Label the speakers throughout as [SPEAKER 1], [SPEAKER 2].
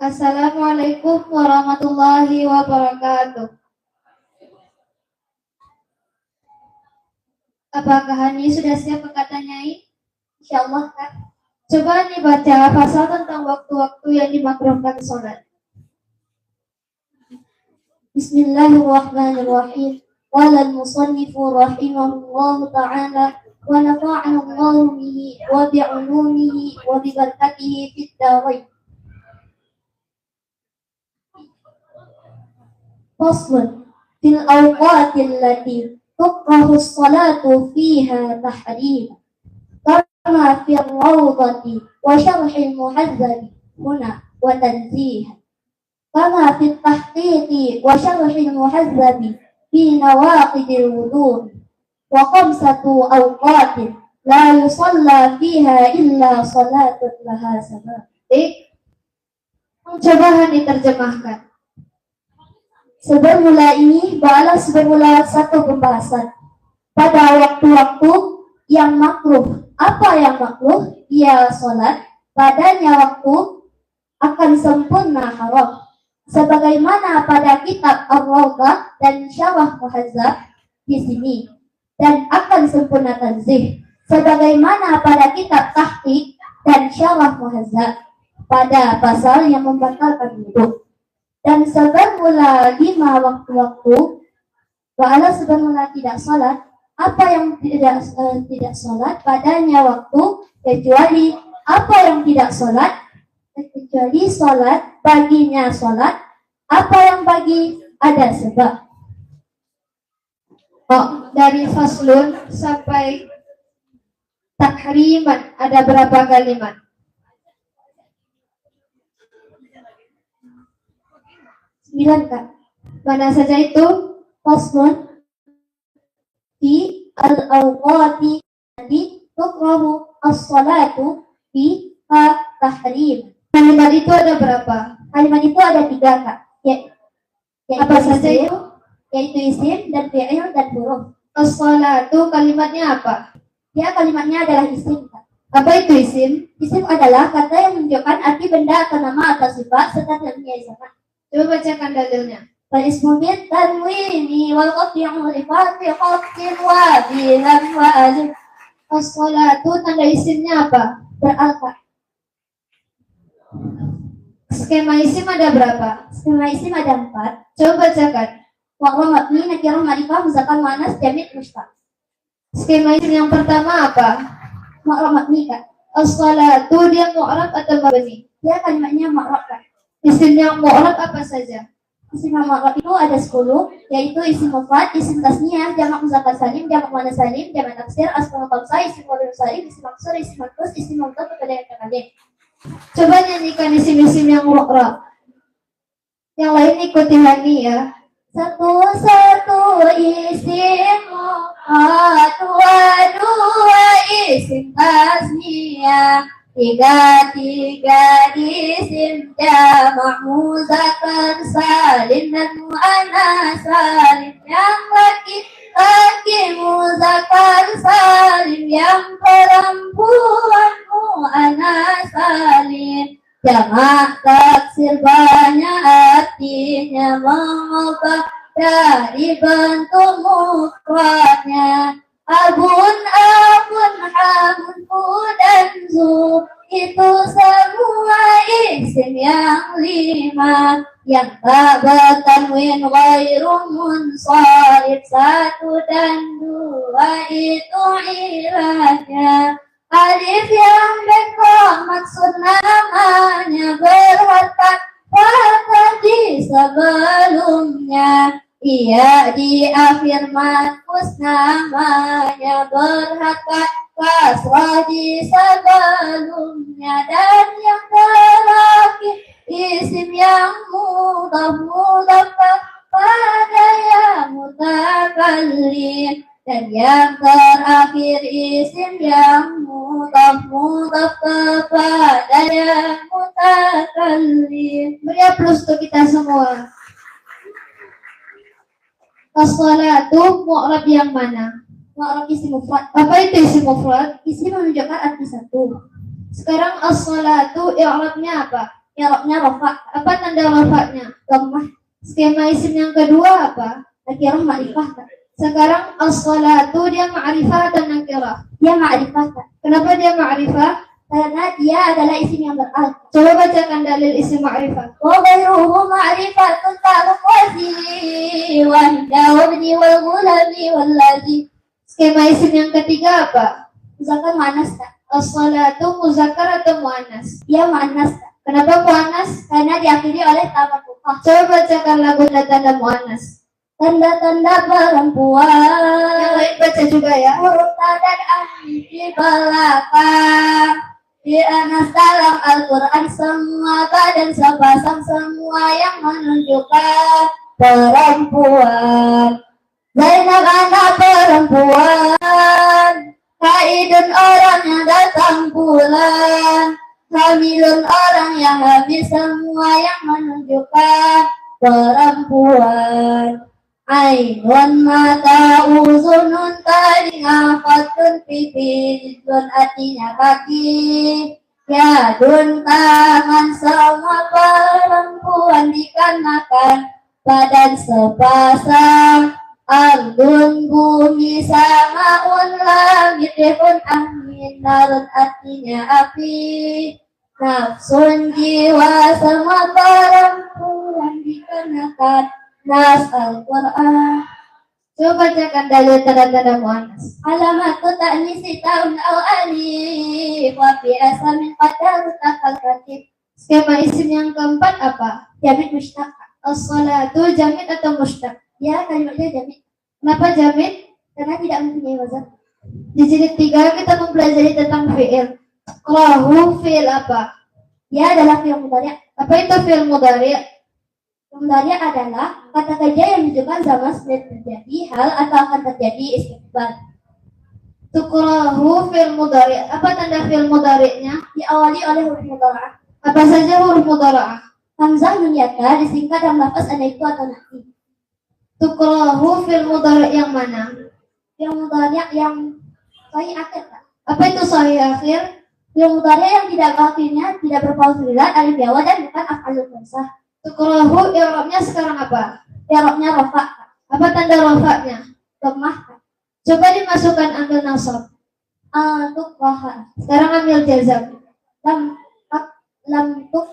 [SPEAKER 1] Assalamualaikum warahmatullahi wabarakatuh. Apakah Hani sudah siap berkatanyai? Insyaallah kan. Coba nih baca pasal tentang waktu-waktu yang dimakruhkan sholat. Bismillahirrahmanirrahim. Qala al-musannifu rahimahullahu ta'ala wa nafa'ana Allahu bihi wa bi'ulumihi wa bi barakatihi fid dharain. Faslun fil awqatil lati tukrahu as-salatu fiha tahrim kama fi ar-rawdati wa syarhil muhadzab huna wa tanzih kama fi at-tahqiqi wa syarhil muhadzab fi nawaqidil wudu' wa khamsatu awqatin la yusalla fiha illa salatun laha sabab. Coba diterjemahkan. Bermula satu pembahasan pada waktu-waktu yang makruh. Apa yang makruh? Ia sholat padanya waktu akan sempurna haram. Sebagaimana pada kitab Ar-Rawdah dan Syarah Muhadzab di sini, dan akan sempurna tanzih. Sebagaimana pada kitab Tahqiq dan Syarah Muhadzab pada pasal yang membatalkan wudu. Dan sebermula 5 waktu-waktu, wa'ala sebermula tidak sholat, apa yang tidak sholat padanya waktu, kecuali apa yang tidak sholat, kecuali sholat, baginya sholat, apa yang bagi ada sebab. Dari faslun sampai tahriman ada berapa kalimat? Kak. Mana saja itu? Faslun fi al-awqati allati tukrahu as-salatu fi tahrim. Kalimat itu ada berapa? Kalimat itu ada 3, Kak. Apa saja itu? Yaitu isim dan fi'il dan huruf. As-salatu kalimatnya apa? Ya, kalimatnya adalah isim, Kak. Apa itu isim? Isim adalah kata yang menunjukkan arti benda atau nama atau sifat serta dalamnya sama. Coba bacakan dalilnya. Fa'ismu bit tanwini wal qat'i'u li fati qat'in wa bilam wa alif. As-salatu tanda isimnya apa? Beralfa. Skema isim ada berapa? Skema isim ada 4. Coba bacakan. Wa'wa mabni nakirah ma'rifah muzakkar muannas jamid mushtaq. Skema isim yang pertama apa? Ma'rab mabni, Kak. As-salatu dia mu'rab atau mabni? Dia kalimatnya ma'rab, Kak. Isim yang mu'rab apa saja? Isim yang mu'rab itu ada 10, yaitu isim mufrad, isim tasniyah, jamak muzakkar salim, jamak muannas salim, jamak taksir, asmaul khamsah, isim maf'ul salim, isim maksur, isim manqus, isim mudhaf, kepada yang terkait. Coba nyanyikan isim-isim yang mu'rab. Yang lain ikuti Hani ya. Satu isim mu'rab, dua isim tasniyah, tiga isim jamak muzakkar salim dan muannas salim, yang laki muzakkar salim, yang perempuan muannas salim. Jamak taksir banyak artinya mengubah dari bentuk mufradnya. Abun, hamun, dan zu, itu semua isim yang 5 yang tak bertanwin ghairu munsharif. 1 dan 2 itu ilahnya. Alif yang bengkok maksud namanya berharkat pada di sebelumnya. Ia di akhir manqus namanya berharkat kasrah di sebelumnya. Dan yang terakhir isim yang mudhaf pada yang mutakallim. Dan yang terakhir isim yang mudhaf kepada yang mutakallim. Beri plus untuk kita semua. As-salatu mu'rab yang mana? Mu'rab isim mufrad. Apa itu isim mufrad? Isim menunjukkan arti 1. Sekarang as-salatu i'rabnya apa? i'rabnya rafa. Apa tanda rafanya? Dhammah. Skema isim yang kedua apa? Nakirah ma'rifah. Sekarang as-salatu dia ma'rifah atau nakirah? Dia ma'rifah. Kenapa dia ma'rifah? Karena dia adalah isim yang beralif. Coba bacakan dalil isim ma'rifah. Wa ghairuhu ma'rifatun ta'luqati wa dawabni wal gulami wal ladhi. Skema isim yang ketiga apa? Muzakkar muannas. As-salatu muzakkar atau muannas? Dia muannas. Kenapa muannas? Karena diakhiri oleh ta marfu'ah. Coba bacakan lagu tanda muannas. Tanda-tanda perempuan. Yang lain baca juga ya. Huruf ta dan alif di belakang. Di anas dalam Al-Quran semua dan sepasang semua yang menunjukkan perempuan. Zainab anak perempuan. Haidun orang yang datang bulan. Hamilun orang yang hamil semua yang menunjukkan perempuan. Ainun mata uzunun talinga fatun pipi dun artinya kaki. Yadun tangan semua perempuan dikarenakan badan sepasang. Ardun bumi samaun langit pun angin narun artinya api. Nafsun jiwa semua perempuan dikenakan nas Al-Quran. Coba bacakan dalil tanda-tanda muannas. Alamatu ta'nisi ta'un aw alif wa fi asamin qadar takal katib. Skema isim yang keempat apa? Jamid mushtaq. As-salatu jamid atau mushtaq? Ya, kalimatnya jamid. Kenapa jamid? Karena tidak mempunyai wazan. Di jilid 3 kita mempelajari tentang fi'il. Qarahu fi'il apa? Dia adalah fi'il mudhari'. Apa itu fi'il mudhari'? Mudhari' adalah kata kerja yang menunjukkan zaman sudah terjadi hal atau akan terjadi istiqbal. Tuqrahu fi'il mudhari'. Apa tanda fi'il mudhari'nya? Diawali oleh huruf mudhara'ah. Apa saja huruf mudhara'ah? Hamzah nun yata disingkat dalam lafaz ada itu atau nanti. Tuqrahu fi'il mudhari' yang mana? Fi'il mudhari' yang sahih akhir. Apa itu sahih akhir? Fi'il mudhari' yang tidak akhirnya tidak berpauzulat alif ya wa dan bukan af'alul khamsah. Tuqrahu i'rabnya sekarang apa? I'rabnya rafa. Apa tanda rafanya? Dhammah. Coba dimasukkan ambil nasab. Tuqraha. Sekarang ambil jazam. Lam tuk.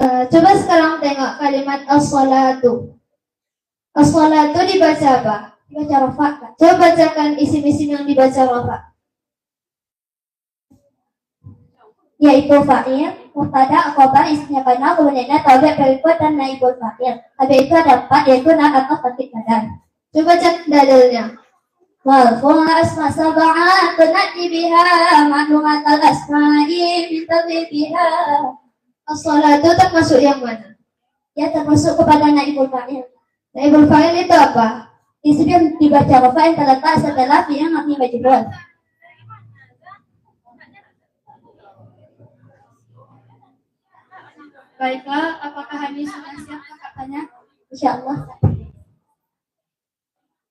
[SPEAKER 1] Coba sekarang tengok kalimat as-salatu. As-salatu dibaca apa? Dibaca rafa. Coba bacakan isim-isim yang dibaca rafa. Yaitu fa'il, mubtada, khobar, isinya kana, kemudiannya tabi', perikot, dan naibul fa'il. Habis itu ada 4, yaitu na atau fatik badan. Coba cek dalilnya. Walful asma sab'ah tunati biha ma'lumat al-asma'i mintabi biha. As-salatu termasuk yang mana? Ya termasuk kepada naibul fa'il. Naibul fa'il itu apa? Isim yang dibaca rafa yang terletak setelah fi'il mabni majhul. Baiklah, apakah Hani sudah siap kakaknya? Insyaallah.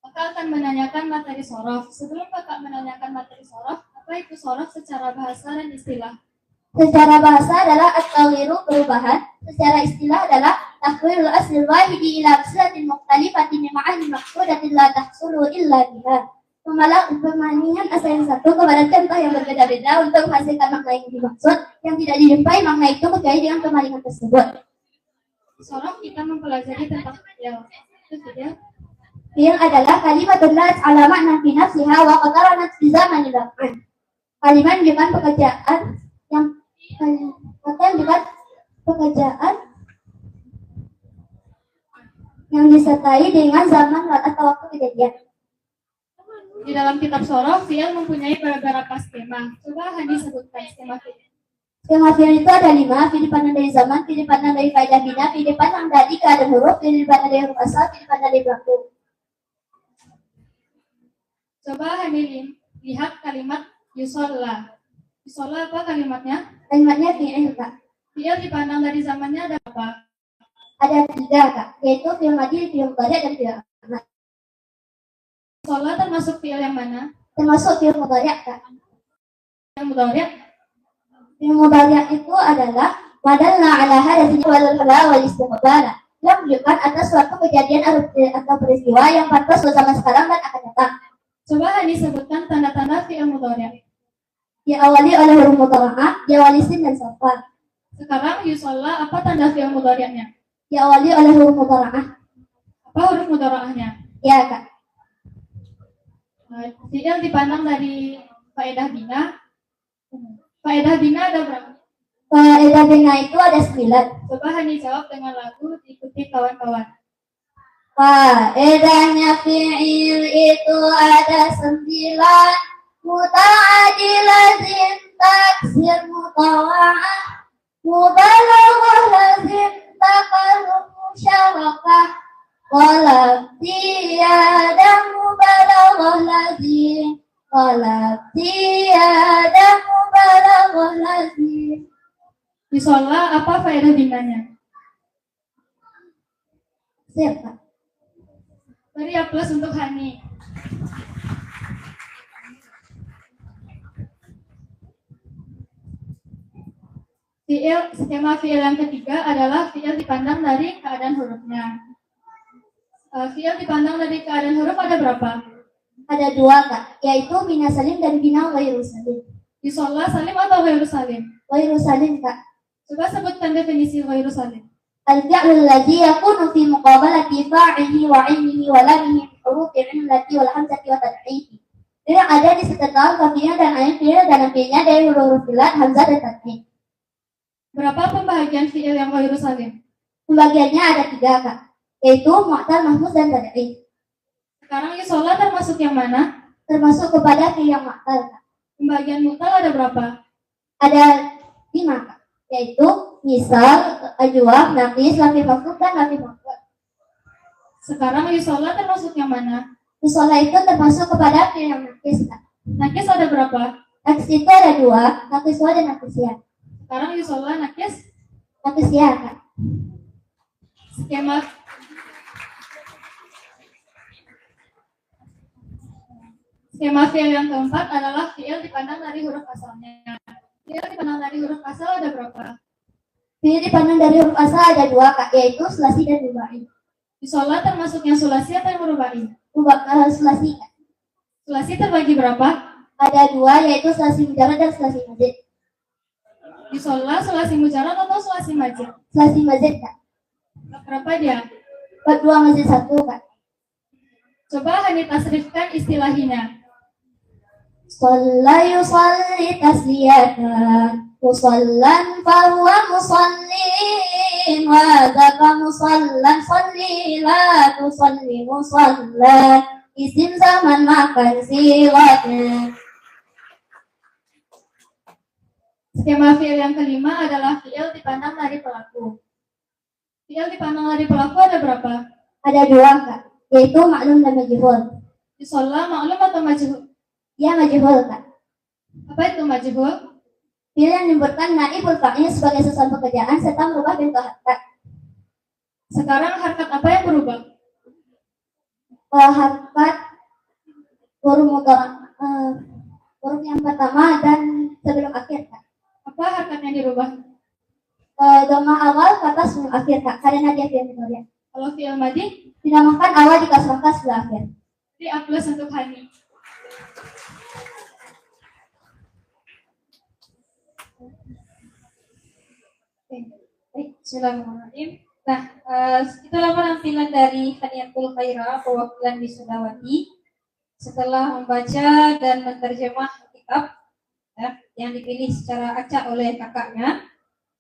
[SPEAKER 1] Kakak akan menanyakan materi sorof. Sebelum kakak menanyakan materi sorof, apa itu sorof secara bahasa dan istilah? Secara bahasa adalah at-taghyiru perubahan. Secara istilah adalah takwirul aslil wahidi ila silatin mukhtalifatin ma'ani maqsudatin la tahsulu illa biha. Pemalihan asal yang satu kepada contoh yang berbeda-beda untuk menghasilkan makna yang dimaksud yang tidak dijumpai makna itu kecuali dengan pemalihan tersebut. Sorof kita mempelajari tentang fi'il. Fi'il adalah kalimatun las ala ma'na fi nafsiha wa qataranat fi zamanil waqi'. Kalimat dengan pekerjaan yang disertai dengan zaman atau waktu kejadian. Di dalam kitab sorof, fi'il mempunyai beberapa skema. Coba Hani sebutkan skema fi'il. Skema fi'il itu ada 5, fi'il dipandang dari zaman, fi'il dipandang dari faedah bina, fi'il dipandang dari keadaan huruf, fi'il dipandang dari huruf asal, fi'il dipandang dari pelaku. Coba Hani lihat kalimat yusolla. Yusolla apa kalimatnya? Kalimatnya fi'il, Kak. Fi'il dipandang dari zamannya ada apa? Ada 3, Kak, yaitu fi'il madhi, fi'il mudhari' dan fi'il amr. Sholat termasuk fi'il yang mana? Termasuk fi'il mudhari', Kak. Fi'il mudhari'? Fi'il mudhari' itu adalah madalla ala hadatsnya wal hala wal istiqbala, yang menunjukkan atas suatu kejadian atau peristiwa yang pantas zaman sekarang dan akan datang.
[SPEAKER 2] Coba Hani sebutkan tanda-tanda fi'il mudhari'.
[SPEAKER 1] Diawali oleh huruf mudhara'ah, diawali sin dan sofar.
[SPEAKER 2] Sekarang yusolla, apa tanda fi'il mudhari'nya?
[SPEAKER 1] Diawali oleh huruf mudhara'ah.
[SPEAKER 2] Apa huruf mudhara'ahnya?
[SPEAKER 1] Ya, Kak.
[SPEAKER 2] Fi'il dipandang dari faedah bina. Faedah bina ada berapa?
[SPEAKER 1] Faedah bina itu ada 9.
[SPEAKER 2] Coba Hani jawab dengan lagu, diikuti kawan-kawan.
[SPEAKER 1] Faedahnya fi'il itu ada 9. Muta'adi lazim taksir mutawa'ah, mubalaghah lazim takalum musyarakah, qalab tiada mubalaghah lazim, qalab tiada mubalaghah lazim.
[SPEAKER 2] Yusolla, apa faedah binanya?
[SPEAKER 1] Siapa?
[SPEAKER 2] Beri aplaus untuk Hani. Skema fi'il yang ketiga adalah fi'il dipandang dari keadaan hurufnya. Fi'il dipandang dari keadaan huruf ada berapa?
[SPEAKER 1] Ada 2, Kak, yaitu bina salim dan bina ghairu salim.
[SPEAKER 2] Yusolla salim atau ghairu salim?
[SPEAKER 1] Ghairu salim, Kak.
[SPEAKER 2] Coba sebutkan definisi ghairu salim.
[SPEAKER 1] Al-fi'lul ladzi yakunu fi muqabalati fa'ilihi wa 'ilmihi wa lamihi bi hurufi 'illati wal hamzati wa tad'ifi. Yang ada di sekitar kafinya dan ain fi'il dan fi'ilnya dari huruf ilat, hamzah dan tad'if.
[SPEAKER 2] Berapa pembagian fi'il yang ghairu salim?
[SPEAKER 1] Pembagiannya ada 3, Kak, yaitu mu'tal, mahmuz, dan tad'if.
[SPEAKER 2] Sekarang yusolla termasuk yang mana?
[SPEAKER 1] Termasuk kepada fi'il yang mu'tal, Kak.
[SPEAKER 2] Pembagian mu'tal ada berapa?
[SPEAKER 1] Ada 5, Kak, yaitu misal, ajwab, naqis, lafif maf'ul, dan lafif maf'ul.
[SPEAKER 2] Sekarang yusolla termasuk yang mana?
[SPEAKER 1] Musola itu termasuk kepada fi'il yang naqis, Kak.
[SPEAKER 2] Nakis ada berapa?
[SPEAKER 1] Naqis itu ada 2, naqis wa dan naqis ya.
[SPEAKER 2] Sekarang yusolla nakis.
[SPEAKER 1] Naqis ya, Kak.
[SPEAKER 2] Skema fi'il yang keempat adalah fi'il dipandang dari huruf asalnya. Fi'il dipandang dari huruf asal ada berapa?
[SPEAKER 1] Fi'il dipandang dari huruf asal ada 2, Kak, yaitu sulasi dan rubai.
[SPEAKER 2] Yusolla termasuk yang sulasi atau yang rubai?
[SPEAKER 1] Sulasi, Kak.
[SPEAKER 2] Sulasi terbagi berapa?
[SPEAKER 1] Ada 2, yaitu sulasi mujarrad dan sulasi mazid.
[SPEAKER 2] Yusolla sulasi mujarrad atau sulasi mazid?
[SPEAKER 1] Sulasi mazid, Kak.
[SPEAKER 2] Berapa dia?
[SPEAKER 1] 2 mazid 1, Kak.
[SPEAKER 2] Coba Hani tasrifkan istilahinya.
[SPEAKER 1] Shalla yusalli tasliyatan, musallan fahuwa musallin, wa dzaka musallan salli la tusalli musallan, isim zaman makan siwatnya.
[SPEAKER 2] Skema fi'il yang kelima adalah fi'il dipandang dari pelaku. Fi'il dipandang dari pelaku ada berapa?
[SPEAKER 1] Ada 2, Kak, yaitu maklum dan majhul.
[SPEAKER 2] Yusolla maklum atau majhul?
[SPEAKER 1] Ya, majhul, Kak.
[SPEAKER 2] Apa itu majhul?
[SPEAKER 1] Fi'il yang menyebutkan naibul fa'il sebagai sesuatu pekerjaan serta merubah bentuk harkat.
[SPEAKER 2] Sekarang harkat apa yang berubah?
[SPEAKER 1] Harkat huruf yang pertama dan sebelum akhir, Kak.
[SPEAKER 2] Apa harkat yang dirubah?
[SPEAKER 1] Dhamma awal kata sebelum akhir, Kak, karena dia fi'il mudhari'.
[SPEAKER 2] Kalau fi'il madhi,
[SPEAKER 1] dinamakan awal dikasrahkan sebelah akhir.
[SPEAKER 2] Jadi aplaus untuk Hani. Bismillahirrahmanirrahim. Nah, itulah penampilan dari Haniatul Khaira, perwakilan Wisudawati. Setelah membaca dan menerjemah kitab ya, yang dipilih secara acak oleh kakaknya,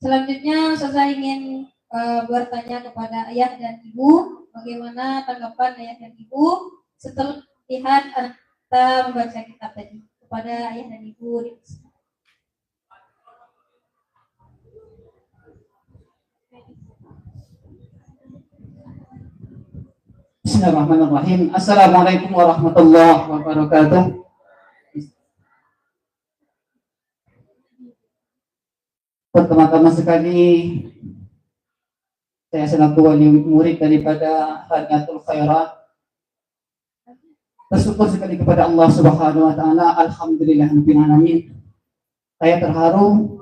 [SPEAKER 2] selanjutnya saya ingin bertanya kepada ayah dan ibu, bagaimana tanggapan ayah dan ibu setelah lihat anak kita membaca kitab tadi. Kepada ayah dan ibu.
[SPEAKER 3] Bismillahirrahmanirrahim. Assalamualaikum warahmatullahi wabarakatuh. Pertama-tama sekali saya selaku wali murid daripada Haniatul Khaira bersyukur sekali kepada Allah Subhanahu wa taala. Alhamdulillahirabbil alamin. Saya terharu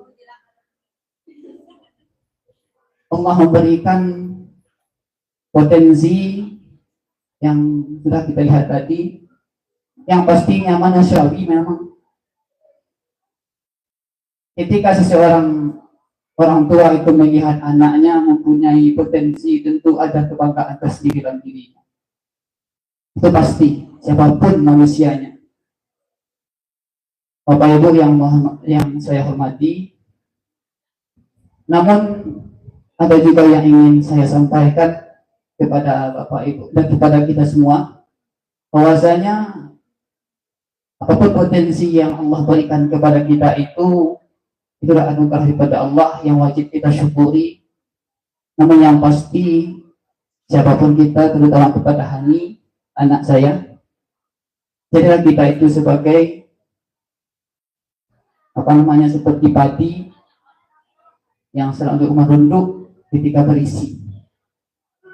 [SPEAKER 3] Allah memberikan potensi yang sudah kita lihat tadi, yang pastinya manusiawi memang. Ketika seseorang orang tua itu melihat anaknya mempunyai potensi, tentu ada kebanggaan tersendiri dalam dirinya. Itu pasti, siapapun manusianya. Bapak Ibu yang saya hormati, namun ada juga yang ingin saya sampaikan kepada Bapak Ibu dan kepada kita semua, bahwasanya apapun potensi yang Allah berikan kepada kita itulah anugerah daripada Allah yang wajib kita syukuri. Namun yang pasti, siapapun kita, terutama kepada Hani, anak saya, jadilah kita itu sebagai seperti padi yang selalu merunduk ketika berisi.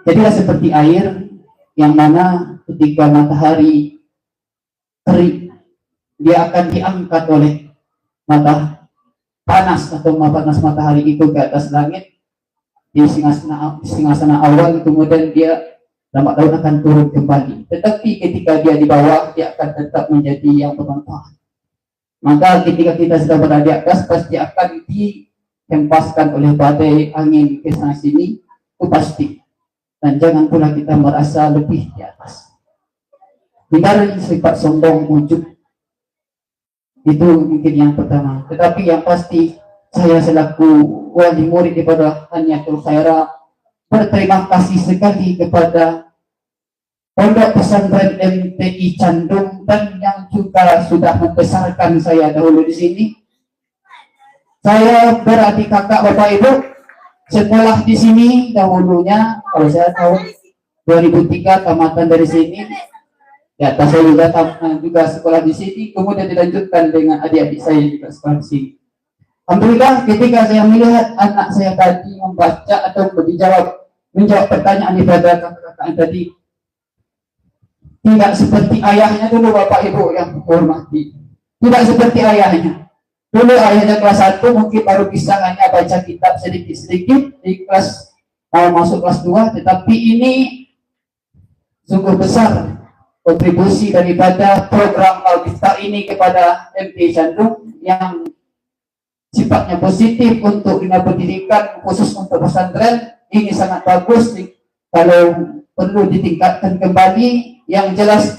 [SPEAKER 3] Jadilah seperti air yang mana ketika matahari terik, dia akan diangkat oleh mata panas atau panas matahari itu ke atas langit di singgasana awal, kemudian dia lambat laun akan turun kembali. Tetapi ketika dia di bawah, dia akan tetap menjadi yang bermanfaat. Maka ketika kita sudah berada di atas, pasti akan dihempaskan oleh badai angin ke sana sini, itu pasti. Dan jangan pula kita merasa lebih di atas. Hindari sifat sombong, ujub. Itu mungkin yang pertama. Tetapi yang pasti, saya selaku wali murid daripada Haniatul Khairah berterima kasih sekali kepada Pondok Pesantren MTI Candung dan yang juga sudah membesarkan saya dahulu di sini. Saya beradik kakak Bapak Ibu sekolah di sini dahulunya, kalau saya tahun 2003 tamatan dari sini. Ya, saya juga sekolah di sini, kemudian dilanjutkan dengan adik-adik saya juga sekolah di sini. Alhamdulillah, ketika saya melihat anak saya tadi membaca atau menjawab pertanyaan daripada kakak-kakak tadi, tidak seperti ayahnya dulu, Bapak Ibu yang hormati. Tidak seperti ayahnya. Dulu ayahnya kelas 1 mungkin baru bisa hanya baca kitab sedikit-sedikit di kelas masuk kelas 2, tetapi ini sungguh besar kontribusi daripada program Al-Miftah ini kepada MTI Candung yang sifatnya positif untuk dunia pendidikan, khusus untuk pesantren. Ini sangat bagus kalau perlu ditingkatkan kembali. Yang jelas